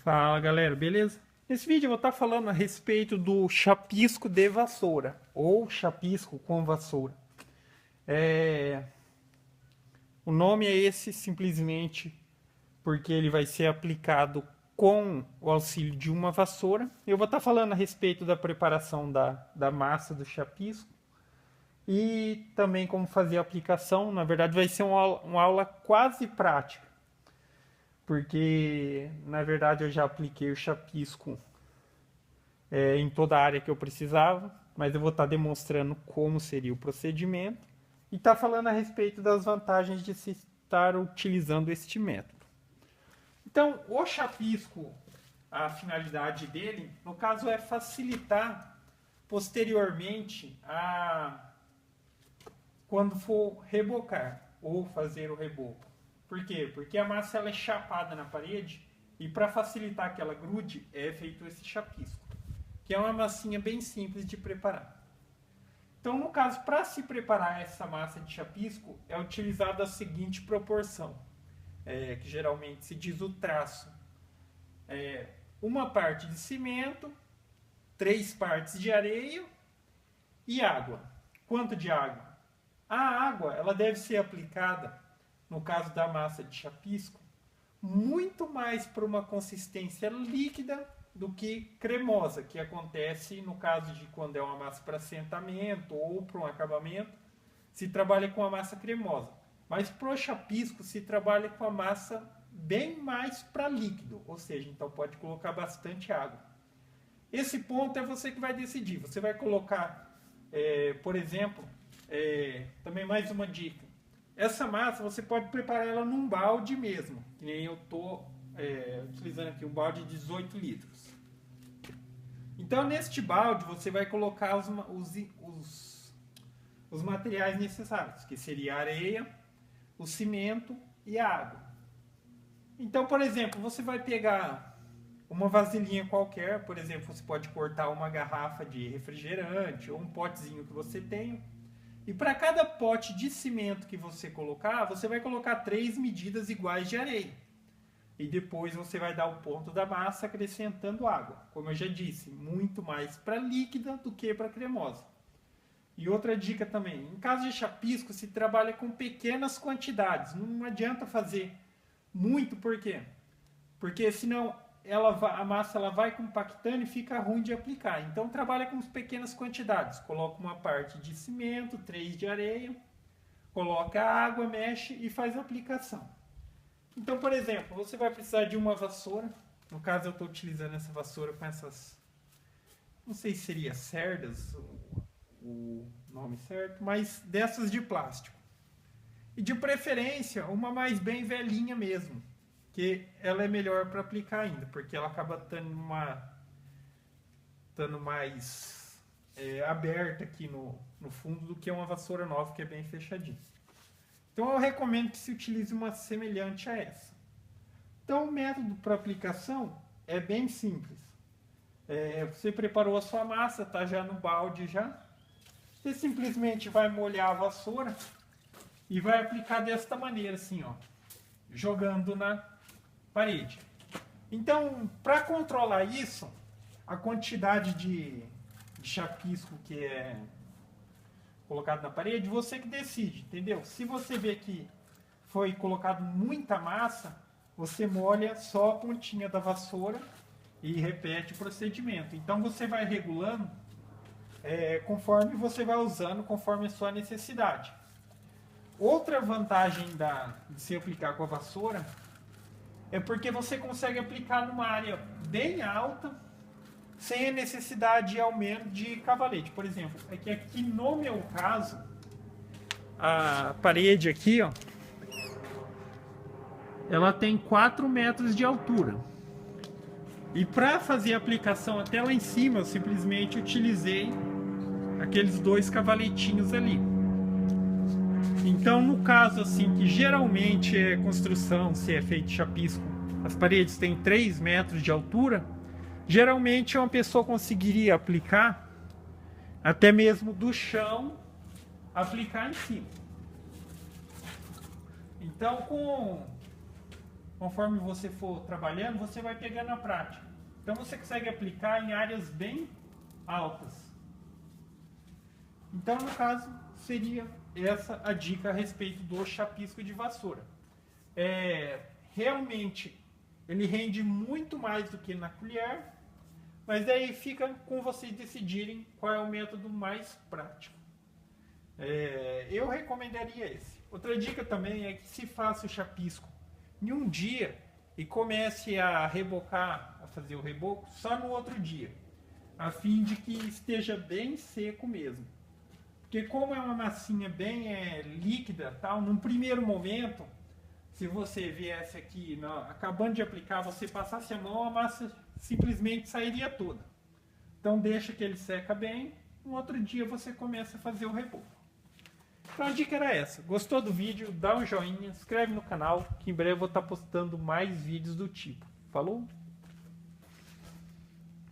Fala galera, beleza? Nesse vídeo eu vou estar falando a respeito do chapisco de vassoura ou chapisco com vassoura. O nome é esse simplesmente porque ele vai ser aplicado com o auxílio de uma vassoura. Eu vou estar falando a respeito da preparação da massa do chapisco e também como fazer a aplicação. Na verdade vai ser uma aula quase prática, porque na verdade eu já apliquei o chapisco em toda a área que eu precisava, mas eu vou estar demonstrando como seria o procedimento e estar falando a respeito das vantagens de se estar utilizando este método. Então, o chapisco, a finalidade dele, no caso, é facilitar posteriormente quando for rebocar ou fazer o reboco. Por quê? Porque a massa ela é chapada na parede e para facilitar que ela grude é feito esse chapisco, que é uma massinha bem simples de preparar. Então, no caso, para se preparar essa massa de chapisco, é utilizada a seguinte proporção, que geralmente se diz o traço. Uma parte de cimento, 3 partes de areia e água. Quanto de água? A água ela deve ser aplicada, no caso da massa de chapisco, muito mais para uma consistência líquida do que cremosa, que acontece no caso de quando é uma massa para assentamento ou para um acabamento, se trabalha com a massa cremosa. Mas para o chapisco se trabalha com a massa bem mais para líquido, ou seja, então pode colocar bastante água. Esse ponto é você que vai decidir. Você vai colocar, por exemplo, também mais uma dica. Essa massa você pode preparar ela num balde mesmo, que nem eu estou utilizando aqui, um balde de 18 litros. Então, neste balde, você vai colocar os materiais necessários, que seria a areia, o cimento e a água. Então, por exemplo, você vai pegar uma vasilhinha qualquer, por exemplo, você pode cortar uma garrafa de refrigerante ou um potezinho que você tenha. E para cada pote de cimento que você colocar, você vai colocar 3 medidas iguais de areia. E depois você vai dar o ponto da massa acrescentando água. Como eu já disse, muito mais para líquida do que para cremosa. E outra dica também, em caso de chapisco se trabalha com pequenas quantidades. Não adianta fazer muito, por quê? Porque senão a massa ela vai compactando e fica ruim de aplicar. Então trabalha com pequenas quantidades. Coloca uma parte de cimento, 3 de areia, coloca a água, mexe e faz a aplicação. Então, por exemplo, você vai precisar de uma vassoura. No caso, eu estou utilizando essa vassoura com essas, não sei se seria cerdas o nome certo, mas dessas de plástico. E de preferência, uma mais bem velhinha mesmo, que ela é melhor para aplicar ainda, porque ela acaba estando mais aberta aqui no fundo do que uma vassoura nova que é bem fechadinha. Então eu recomendo que se utilize uma semelhante a essa. Então o método para aplicação é bem simples. Você preparou a sua massa, está já no balde já. Você simplesmente vai molhar a vassoura e vai aplicar desta maneira assim, ó, jogando na parede. Então, para controlar isso, a quantidade de chapisco que é colocado na parede, você que decide, entendeu? Se você vê que foi colocado muita massa, você molha só a pontinha da vassoura e repete o procedimento. Então você vai regulando conforme você vai usando, conforme a sua necessidade. Outra vantagem de se aplicar com a vassoura é porque você consegue aplicar numa área bem alta sem a necessidade de aumento de cavalete. Por exemplo, é que aqui no meu caso, a parede aqui, ó, ela tem 4 metros de altura. E para fazer a aplicação até lá em cima, eu simplesmente utilizei aqueles 2 cavaletinhos ali. Então, no caso assim, que geralmente é construção, se é feito chapisco, as paredes têm 3 metros de altura, geralmente uma pessoa conseguiria aplicar até mesmo do chão, aplicar em cima. Então, conforme você for trabalhando, você vai pegando a prática. Então você consegue aplicar em áreas bem altas. Então, no caso, seria essa a dica a respeito do chapisco de vassoura. Realmente, ele rende muito mais do que na colher, mas aí fica com vocês decidirem qual é o método mais prático. Eu recomendaria esse. Outra dica também é que se faça o chapisco em um dia e comece a rebocar, a fazer o reboco só no outro dia, a fim de que esteja bem seco mesmo. Porque como é uma massinha bem líquida, tal, num primeiro momento, se você viesse aqui, acabando de aplicar, você passasse a mão, a massa simplesmente sairia toda. Então deixa que ele seca bem, no outro dia você começa a fazer o reboco. Então a dica era essa. Gostou do vídeo? Dá um joinha, inscreve no canal, que em breve eu vou estar postando mais vídeos do tipo. Falou?